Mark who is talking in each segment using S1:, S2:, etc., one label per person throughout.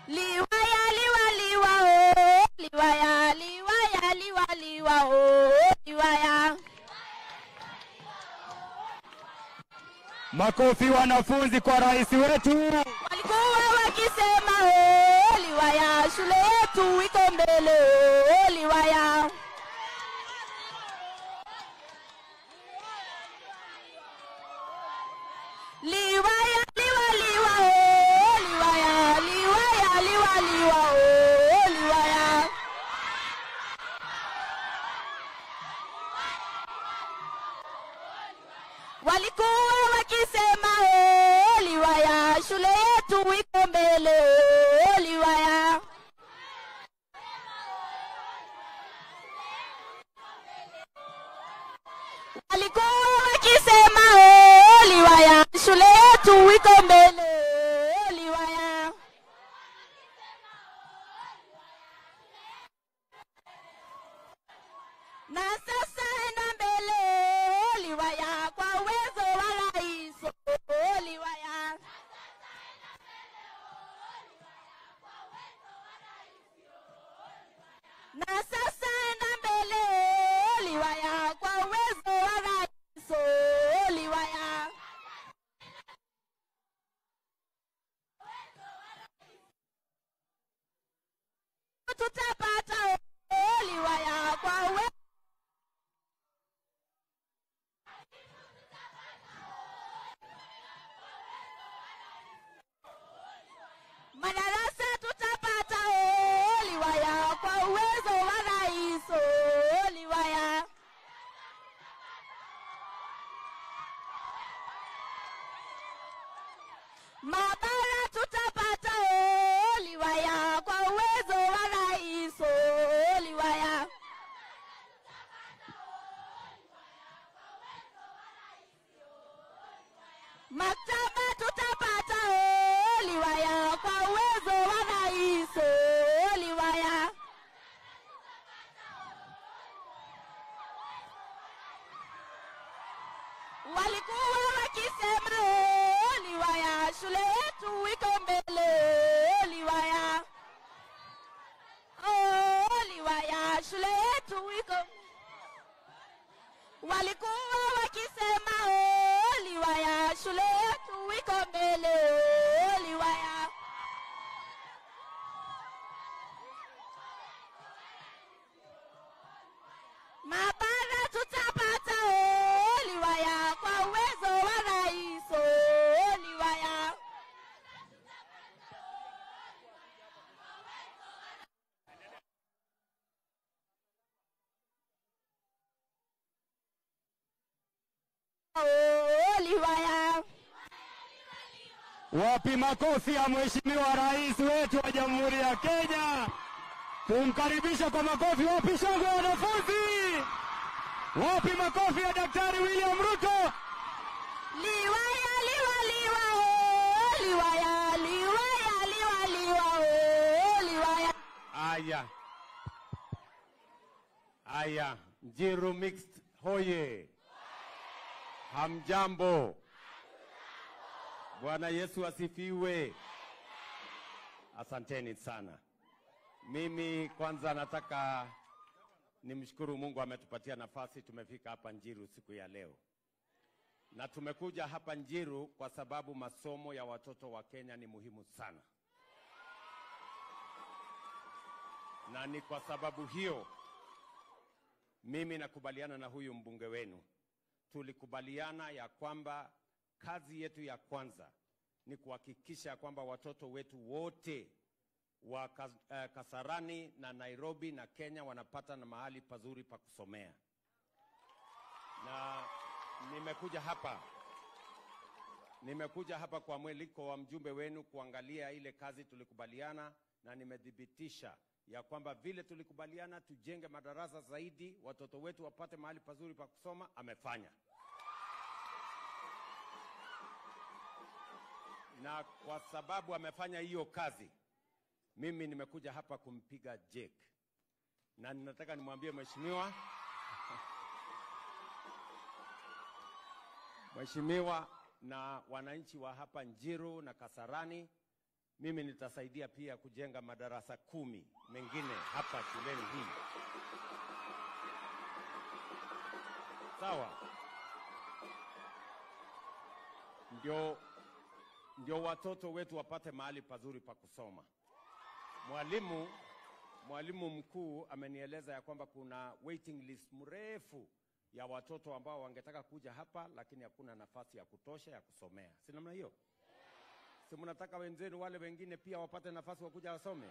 S1: Liwaya liwa liwa oh, liwaya liwaya liwa liwa oh, liwaya.
S2: Makofi wanafunzi kwa rais wetu.
S1: Walikuwa wakisema oh, liwaya shule yetu iko mbele oh, liwaya. Liwaya liwa liwa oh, liwaya liwaya liwa liwa oh, liwaya. Walikuwa wakisema oh, liwaya shule yetu iko mbele oh, liwaya. Walikuwa wakisema oh, liwaya shule yetu iko mbele oh, liwaya. Na sasa enda mbele oh, liwaya kwa uwezo wa rais oh, liwaya. Na sasa enda mbele oh, liwaya kwa uwezo wa rais oh, liwaya. Tutapata oh, liwaya kwa uwezo. Madarasa tutapata oh, liwaya kwa uwezo wa rais oh, liwaya. Maabara tutapata oh, liwaya kwa uwezo wa rais oh, liwaya. Maktaba tutapata oh, liwaya kwa uwezo wa rais oh, liwaya. Walikuwa wakisema oh, liwaya shule yetu iko mbele oh, liwaya. Oh, liwaya shule yetu iko. Walikuwa wakisema oh, liwaya shule yetu iko mbele oh, liwaya. Maabara tutapata oh, liwaya kwa uwezo wa rais oh, liwaya. Oh, liwaya.
S2: Wapi makofi ya mheshimiwa rais wetu wa Jamhuri ya Kenya. Tumkaribisha kwa makofi. Wapi shangwe wanafunzi? Wapi makofi ya Daktari William Ruto?
S1: Liwaya liwa liwa oh, liwaya liwaya liwa liwa oh, liwaya.
S3: Aya, Njiru Mixed hoye. Hamjambo. Bwana Yesu asifiwe. Asanteni sana. Mimi kwanza nataka nimshukuru Mungu ametupatia nafasi tumefika hapa Njiru siku ya leo. Na tumekuja hapa Njiru kwa sababu masomo ya watoto wa Kenya ni muhimu sana. Na ni kwa sababu hiyo mimi nakubaliana na huyu mbunge wenu. Tulikubaliana ya kwamba kazi yetu ya kwanza ni kuhakikisha kwamba watoto wetu wote wa Kasarani na Nairobi na Kenya wanapata na mahali pazuri pa kusomea. Na nimekuja hapa kwa mwaliko wa mjumbe wenu kuangalia ile kazi tulikubaliana, na nimedhibitisha ya kwamba vile tulikubaliana tujenge madarasa zaidi, watoto wetu wapate mahali pazuri pa kusoma, amefanya. Na kwa sababu amefanya hiyo kazi, mimi nimekuja hapa kumpiga jeki. Na ninataka nimwambie Mheshimiwa na wananchi wa hapa Njiru na Kasarani, mimi nitasaidia pia kujenga madarasa 10 mengine hapa shuleni hii. Sawa? Ndio watoto wetu wapate mahali pazuri pa kusoma. Mwalimu mkuu amenieleza ya kwamba kuna waiting list mrefu ya watoto ambao wangetaka kuja hapa lakini hakuna nafasi ya kutosha ya kusomea. Si namna hiyo? Si mnataka wenzenu wale wengine pia wapate nafasi wa kuja wasome?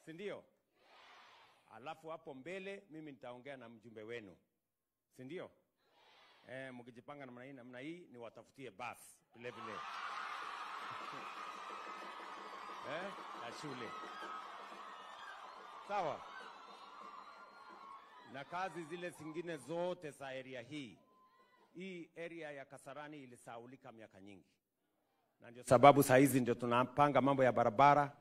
S3: Si ndio? Alafu hapo mbele mimi nitaongea na mjumbe wenu. Si ndio? Mkijipanga namna hii ni watafutie basi vile vile. Na shule. Sawa? Na kazi zile zingine zote za area hii. Hii area ya Kasarani ilisahaulika miaka nyingi. Na ndio sababu saa hizi ndio tunapanga mambo ya barabara.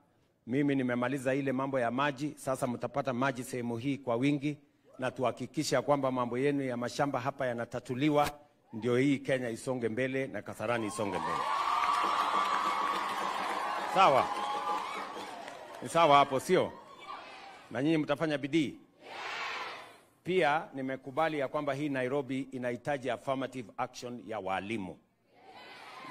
S3: Mimi nimemaliza ile mambo ya maji. Sasa mtapata maji sehemu hii kwa wingi. Na tuhakikisha kwamba mambo yenu ya mashamba hapa yanatatuliwa. Ndio hii Kenya isonge mbele na Kasarani isonge mbele. Sawa? Ni sawa hapo sio? Na nyinyi mtafanya bidii? Pia nimekubali ya kwamba hii Nairobi inahitaji affirmative action ya walimu.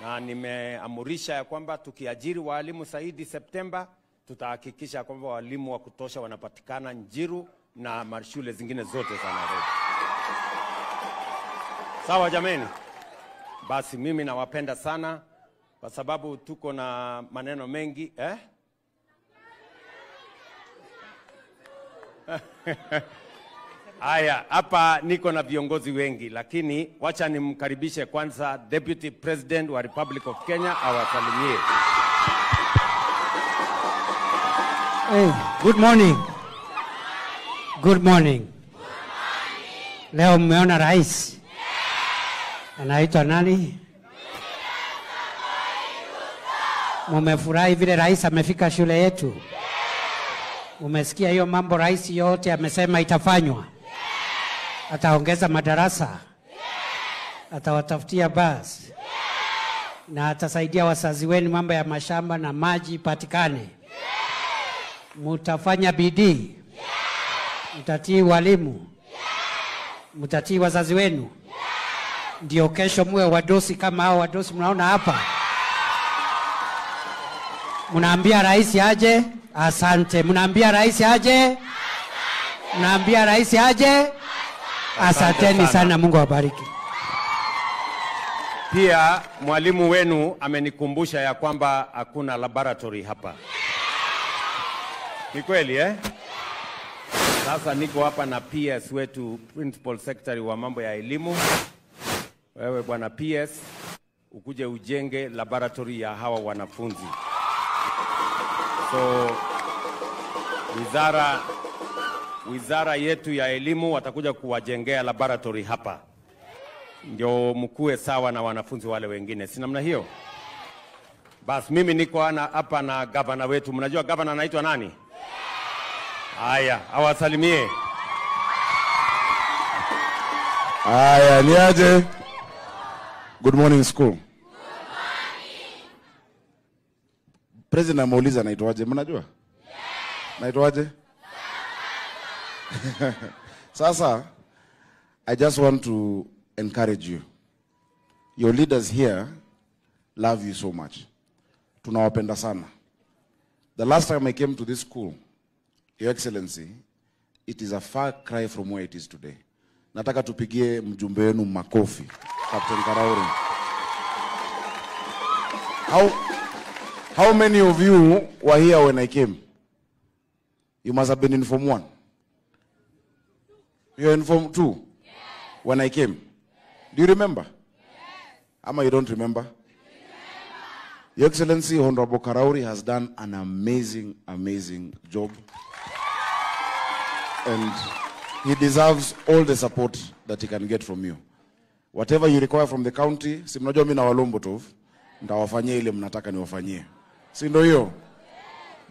S3: Na nimeamurisha ya kwamba tukiajiri walimu zaidi Septemba, tutahakikisha kwamba walimu wa kutosha wanapatikana Njiru na mashule zingine zote za Nairobi. Sawa jameni? Basi mimi nawapenda sana kwa sababu tuko na maneno mengi. Haya, hapa niko na viongozi wengi lakini wacha nimkaribishe kwanza Deputy President wa Republic of Kenya awasalimie.
S4: Hey, good morning. Good morning. Leo mmeona rais? Anaitwa nani? Mumefurahi vile rais amefika shule yetu? Umesikia hiyo mambo rais yote amesema itafanywa? Ataongeza madarasa, atawatafutia basi, na atasaidia wazazi wenu mambo ya mashamba na maji patikane. Mutafanya bidii, mtatii walimu, mtatii wazazi wenu, ndio kesho muwe wadosi kama hao wadosi mnaona hapa. Mnaambia rais aje? Asante. Mnaambia rais aje? Mnaambia rais aje? Asanteni sana, Mungu awabariki.
S3: Pia mwalimu wenu amenikumbusha ya kwamba hakuna laboratory hapa. Ni kweli Sasa niko hapa na PS wetu, Principal Secretary wa mambo ya elimu. Wewe bwana PS, ukuje ujenge laboratory ya hawa wanafunzi. So wizara yetu ya elimu watakuja kuwajengea laboratory hapa. Ndio mkue sawa na wanafunzi wale wengine. Si namna hiyo? Bas mimi niko hapa na governor wetu. Mnajua governor anaitwa nani? Haya, awasalimie.
S5: Haya, niaje? Good morning school. Good morning. President ameuliza naitwaje, mnajua? Yes. Naitwaje? Sasa, I just want to encourage you. Your leaders here love you so much. Tunawapenda sana. The last time I came to this school, Your Excellency, it is a far cry from where it is today. Nataka tupigie mjumbe wenu makofi, Captain Karauri. How many of you were here when I came? You must have been in Form 1. You were in Form 2? Yes. When I came? Yes. Do you remember? Yes. Ama you don't remember? Your Excellency, Honorable Karauri has done an amazing, amazing job. And he deserves all the support that he can get from you. Whatever you require from the county, si mnajua mimi na Walombotov, ndawafanyia ile mnataka niwafanyie. Si ndio hiyo?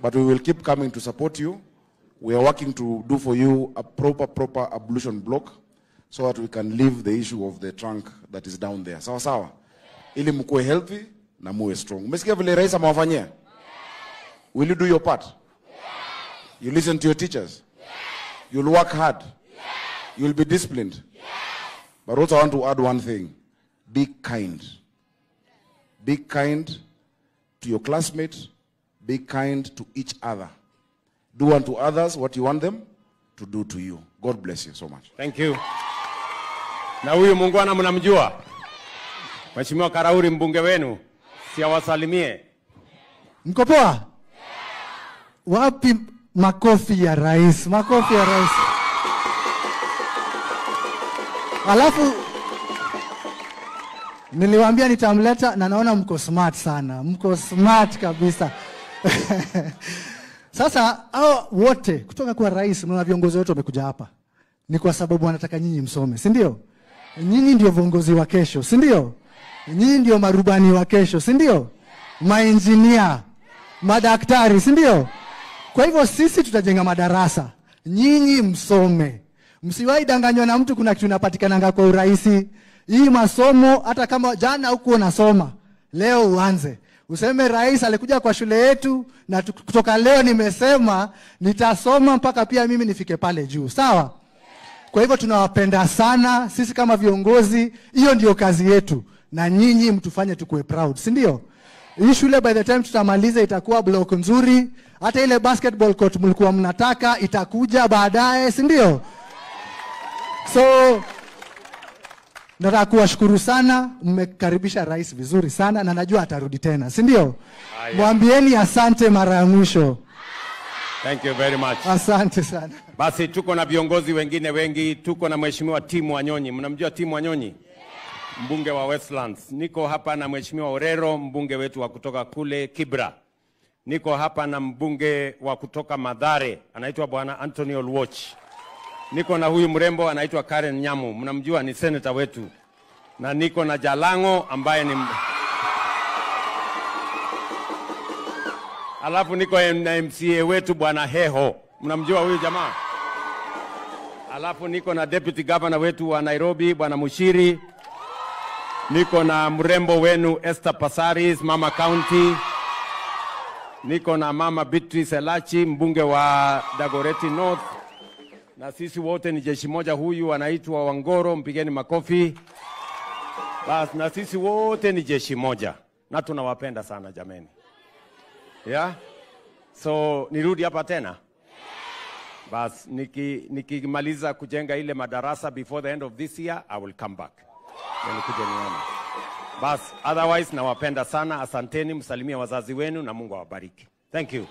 S5: But we will keep coming to support you. We are working to do for you a proper ablution block so that we can leave the issue of the trunk that is down there. Sawa sawa? Ili mkuwe healthy na muwe strong. Umesikia vile rais amewafanyia? Will you do your part? You listen to your teachers? You'll work hard? You'll be disciplined? But also I want to add one thing. Be kind. Be kind to your classmates. Be kind to each other. Do unto others what you want them to do to you. God bless you so much.
S3: Thank you. Na huyu muungwana mnamjua? Mheshimiwa Karauri mbunge wenu. Siawasalimie.
S6: Mko poa? Wapi makofi ya rais? Makofi ya rais. Alafu niliwaambia nitamleta na naona mko smart sana. Mko smart kabisa. Sasa hao wote kutoka kwa rais na viongozi wote wamekuja hapa. Ni kwa sababu wanataka nyinyi msome, si ndio? Nyinyi ndio viongozi wa kesho, si ndio? Nyinyi ndio marubani wa kesho, si ndio? Maengineer, madaktari, si ndio? Kwa hivyo sisi tutajenga madarasa. Nyinyi msome. Msiwahi danganywa na mtu kuna kitu inapatikana kwa urahisi. Hii masomo hata kama jana huko unasoma, leo uanze. Useme rais alikuja kwa shule yetu na kutoka leo nimesema nitasoma mpaka pia mimi nifike pale juu. Sawa? Kwa hivyo tunawapenda sana sisi kama viongozi, hiyo ndio kazi yetu na nyinyi mtufanye tukue proud, si ndio? Hii shule by the time tutamaliza itakuwa block nzuri, hata ile basketball court mlikuwa mnataka itakuja baadaye, si ndio? So nataka kuwashukuru sana, mmekaribisha rais vizuri sana na najua atarudi tena, si ndio? Mwambieni asante mara ya mwisho.
S3: Thank you very much.
S6: Asante sana.
S3: Basi tuko na viongozi wengine wengi, tuko na Mheshimiwa Tim Wanyonyi. Mnamjua Tim Wanyonyi? Mbunge wa Westlands. Niko hapa na Mheshimiwa Orero, mbunge wetu wa kutoka kule Kibra. Niko hapa na mbunge wa kutoka Mathare, anaitwa Bwana Anthony Oluoch. Niko na huyu mrembo anaitwa Karen Nyamu, mnamjua ni senator wetu. Na niko na Jalango ambaye ni alafu niko na MCA wetu Bwana Heho, mnamjua huyu jamaa. Alafu niko na deputy governor wetu wa Nairobi Bwana Mushiri. Niko na mrembo wenu Esther Passaris, mama county. Niko na mama Beatrice Elachi, mbunge wa Dagoretti North. Na sisi wote ni jeshi moja, huyu anaitwa Wangoro, mpigeni makofi. Bas, na sisi wote ni jeshi moja. Na tunawapenda sana jameni. Yeah? So nirudi hapa tena. Bas, nikimaliza kujenga ile madarasa before the end of this year, I will come back. Nikuje nione. Bas, otherwise nawapenda sana, asanteni, msalimie wazazi wenu na Mungu awabariki. Thank you.